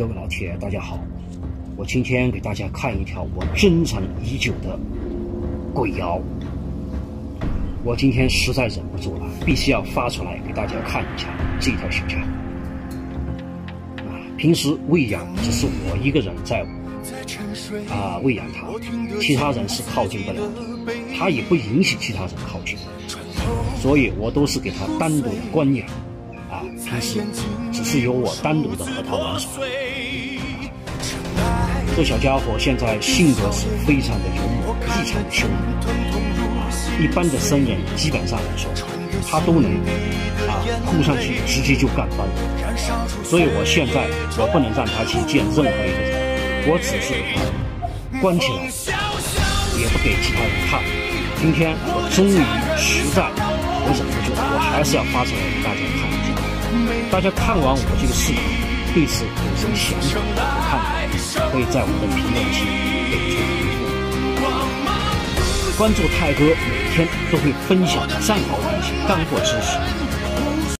各位老铁，大家好！我今天给大家看一条我珍藏已久的鬼谣，我今天实在忍不住了，必须要发出来给大家看一下这条形象。平时喂养只是我一个人在喂养它，其他人是靠近不了的，它也不允许其他人靠近，所以我都是给它单独的关养。平时只是由我单独的和它玩耍。这小家伙现在性格是非常的幽默，异常的凶猛。一般的生人基本上来说，他都能扑上去直接就干翻了。所以我现在不能让他去见任何一个人，我只是给他关起来，也不给其他人看。今天我终于实在我忍不住，我还是要发出来给大家看一下。大家看完我这个视频，对此有什么想法和看法，可以在我的评论区给出回复。关注泰哥，每天都会分享战壕分析干货知识。